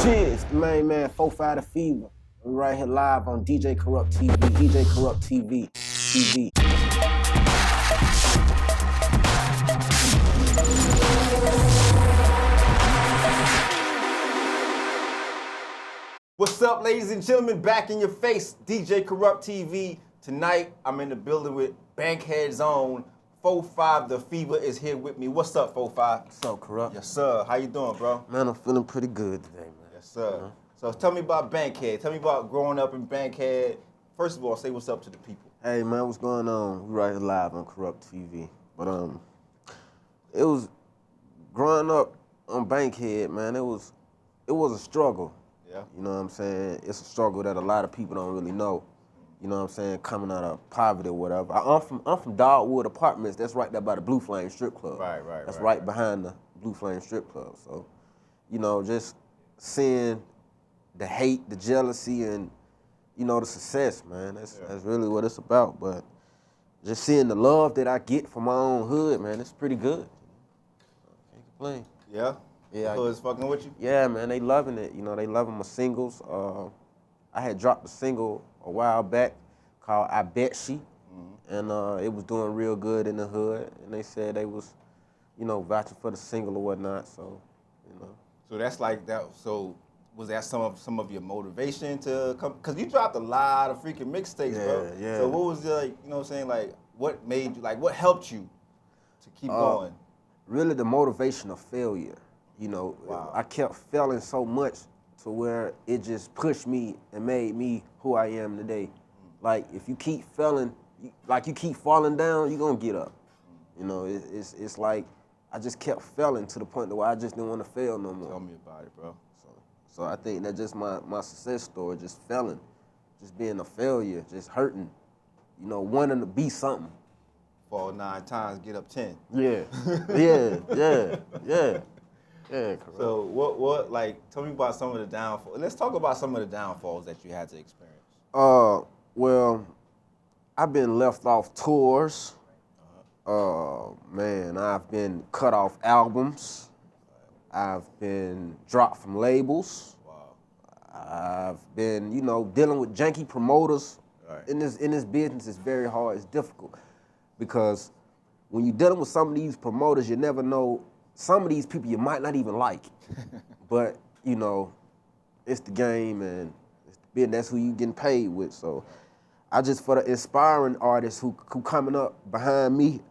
Cheers, main man, Feva the Feva. We right here live on DJ Corrupt TV, DJ Corrupt TV, TV. What's up, ladies and gentlemen? Back in your face, DJ Corrupt TV. Tonight, I'm in the building with Bankhead's own Feva the Feva is here with me. What's up, Feva? What's up, Corrupt? Yes, sir. How you doing, bro? Man, I'm feeling pretty good today, man. Yes, sir. So tell me about Bankhead. Tell me about growing up in Bankhead. First of all, say what's up to the people. Hey, man, what's going on? We right here live on Corrupt TV. But it was growing up on Bankhead, man. It was a struggle. Yeah. You know what I'm saying? It's a struggle that a lot of people don't really know. You know what I'm saying? Coming out of poverty or whatever. I'm from Dogwood Apartments. That's right there by the Blue Flame Strip Club. Right. That's right behind the Blue Flame Strip Club. So, you know, just seeing the hate, the jealousy, and, you know, the success, man. That's really what it's about. But just seeing the love that I get from my own hood, man, it's pretty good. Can't complain. Yeah? Yeah. Hood's fucking with you? Yeah, man, they loving it. You know, they loving my singles. I had dropped a single a while back called I Bet She, and it was doing real good in the hood. And they said they was, you know, vouching for the single or whatnot. So, you know. So that's like that. So was that some of your motivation to come? Because you dropped a lot of freaking mixtapes, bro. Yeah. So what was like, you know what I'm saying? Like, what made you, like, what helped you to keep going? Really the motivation of failure. You know, Wow. I kept failing so much to where it just pushed me and made me who I am today. Like, if you keep failing, you keep falling down, you're gonna get up. You know, it's like I just kept failing to the point that where I just didn't want to fail no more. Tell me about it, bro. So I think that's just my success story, just failing, just being a failure, just hurting, you know, wanting to be something. Fall 9 times, get up 10. Yeah, yeah, correct. So what like, tell me about some of the downfalls. Let's talk about some of the downfalls that you had to experience. Well, I've been left off tours. Man, I've been cut off albums. I've been dropped from labels. Wow. I've been, you know, dealing with janky promoters. Right. In this business, it's very hard. It's difficult because when you're dealing with some of these promoters, you never know. Some of these people you might not even like, but you know, it's the game and it's the business. That's who you getting paid with. So, I just, for the inspiring artists who coming up behind me,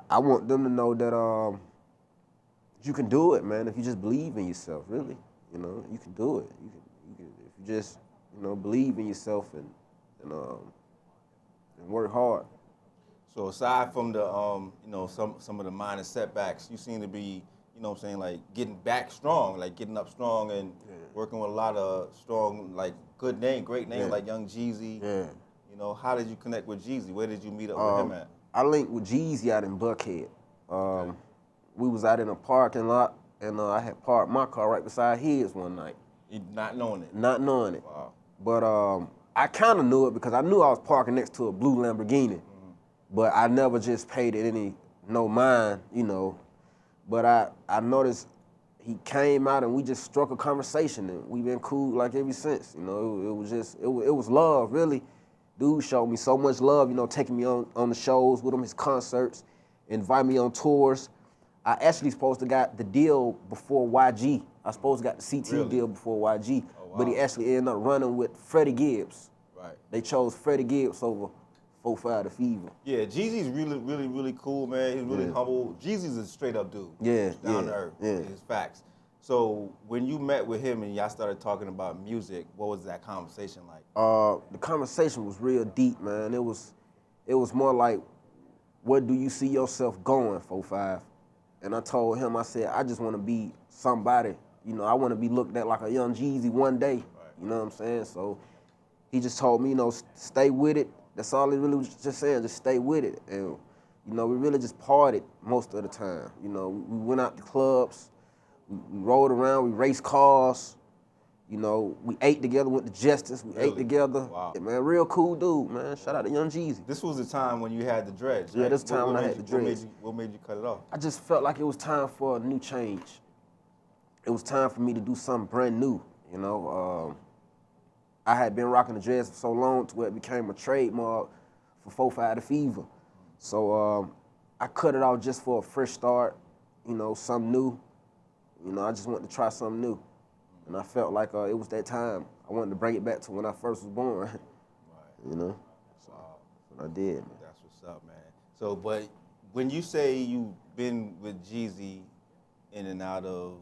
I want them to know that you can do it, man. If you just believe in yourself, really, you know, you can do it. You can if you just, you know, believe in yourself and work hard. So aside from the you know, some of the minor setbacks, you seem to be, you know what I'm saying, like getting back strong, like getting up strong and working with a lot of strong, like great names like Young Jeezy. Yeah. You know, how did you connect with Jeezy? Where did you meet up with him at? I linked with Jeezy out in Buckhead. We was out in a parking lot, and I had parked my car right beside his one night. You not knowing it? Not knowing it. Wow. But I kind of knew it because I knew I was parking next to a blue Lamborghini. But I never just paid it no mind, you know. But I noticed he came out and we just struck a conversation, and we've been cool like ever since. You know, it was love, really. Dude showed me so much love, you know, taking me on the shows with him, his concerts, invite me on tours. I actually supposed to got the deal before YG. I supposed to got the CT deal before YG, but he actually ended up running with Freddie Gibbs. Right. They chose Freddie Gibbs over Feva the Feva. Yeah, Jeezy's really cool, man. He's really humble. Jeezy's a straight up dude. Yeah, down to earth. Yeah. His facts. So when you met with him and y'all started talking about music, what was that conversation like? The conversation was real deep, man. It was more like, where do you see yourself going, 4-5? And I told him, I said, I just want to be somebody. You know, I want to be looked at like a Young Jeezy one day. Right. You know what I'm saying? So he just told me, you know, stay with it. That's all he really was just saying, just stay with it. And, you know, we really just partied most of the time. You know, we went out to clubs, we rode around, we raced cars. You know, we ate together, went to Justice, we ate together. Wow. Yeah, man, real cool dude, man. Shout out to Young Jeezy. This was the time when you had the dreads, right? Yeah, this time when I had the dreads. What made you cut it off? I just felt like it was time for a new change. it was time for me to do something brand new. I had been rocking the dreads for so long to where it became a trademark for 4-5 to Feva. So I cut it off just for a fresh start, something new. I just wanted to try something new. And I felt like it was that time. I wanted to bring it back to when I first was born. Right. So that's what I did, man. That's what's up, man. So, but when you say you've been with Jeezy in and out of,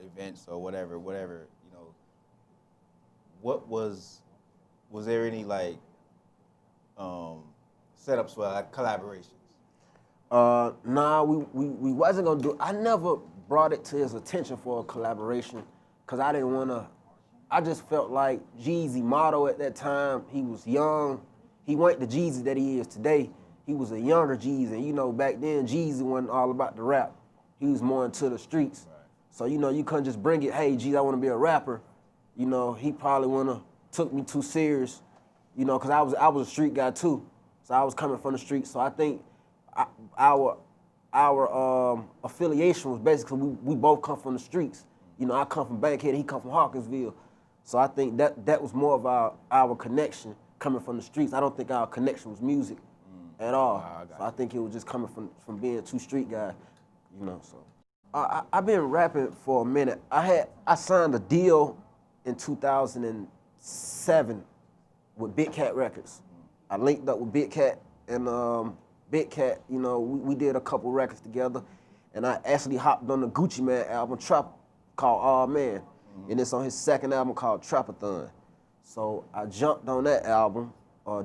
events or whatever, what was there any like setups for like collaborations? Nah, we wasn't gonna do. I never brought it to his attention for a collaboration, cause I didn't wanna. I just felt like Jeezy motto at that time. He was young. He wasn't the Jeezy that he is today. He was a younger Jeezy, and back then Jeezy wasn't all about the rap. He was more into the streets. Right. So you couldn't just bring it. Hey, Jeezy, I want to be a rapper. He probably wouldn't have took me too serious. Cause I was a street guy too. So I was coming from the streets. So I think our affiliation was basically we both come from the streets. I come from Bankhead, he come from Hawkinsville. So I think that was more of our connection coming from the streets. I don't think our connection was music at all. So I think it was just coming from being two street guys, so. I've been rapping for a minute. I signed a deal in 2007 with Big Cat Records. I linked up with Big Cat, and Big Cat, we did a couple records together, and I actually hopped on the Gucci Man album, Trap, called All Man, and it's on his second album called Trapathon. So I jumped on that album,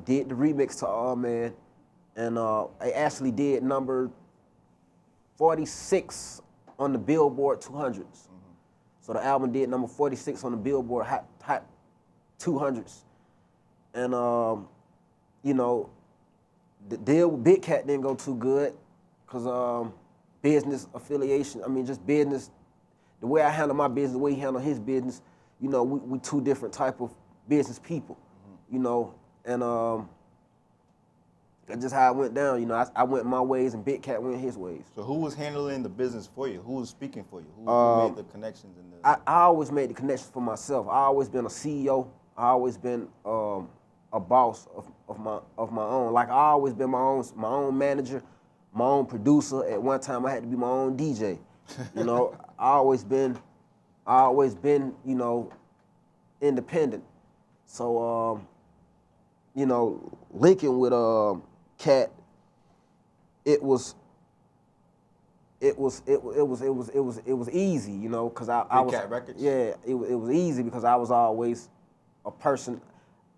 did the remix to All Man, and I actually did number 46 on the Billboard 200s. So the album did number 46 on the Billboard Hot 200s. And, the deal with Big Cat didn't go too good because business affiliation, just business, the way I handle my business, the way he handle his business, we two different type of business people, and that's just how it went down. I went my ways and Big Cat went his ways. So who was handling the business for you? Who was speaking for you? Who made the connections? I always made the connections for myself. I always been a CEO. I always been a boss of my own. Like I always been my own manager, my own producer. At one time I had to be my own DJ. I always been independent. So linking with Cat, it was easy, because I was Cat Records? Yeah, it was easy because I was always a person.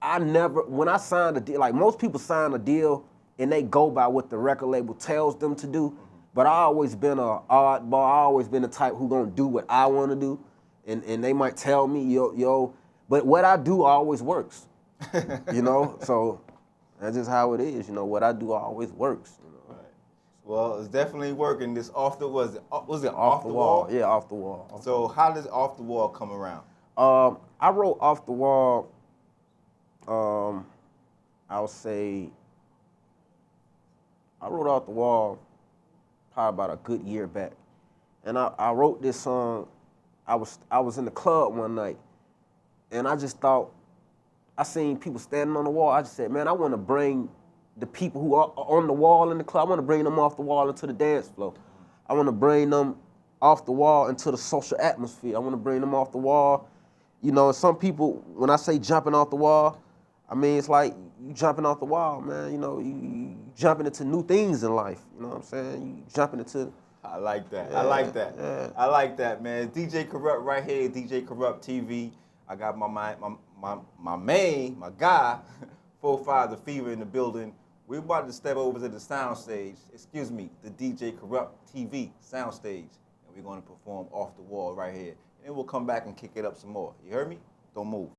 When I signed a deal, like most people sign a deal and they go by what the record label tells them to do, but I always been a oddball. I always been the type who gonna do what I want to do, and they might tell me yo, but what I do always works, So that's just how it is, What I do always works. Right. Well, it's definitely working. This was it Off the Wall? Yeah, Off the Wall. So how does Off the Wall come around? I wrote Off the Wall. I'll say I wrote Off the Wall probably about a good year back, and I wrote this song. I was in the club one night, and I just thought, I seen people standing on the wall. I just said, man, I want to bring the people who are on the wall in the club, I want to bring them off the wall into the dance floor. I want to bring them off the wall into the social atmosphere. I want to bring them off the wall. Some people, when I say jumping off the wall, it's like you jumping off the wall, man. You jumping into new things in life. You know what I'm saying? You jumping into... I like that. Yeah, I like that. Yeah. I like that, man. DJ Corrupt right here, DJ Corrupt TV. I got my guy, 4-5 the Feva in the building. We're about to step over to the sound stage. Excuse me, the DJ Corrupt TV sound stage. And we're going to perform Off the Wall right here. And we'll come back and kick it up some more. You heard me? Don't move.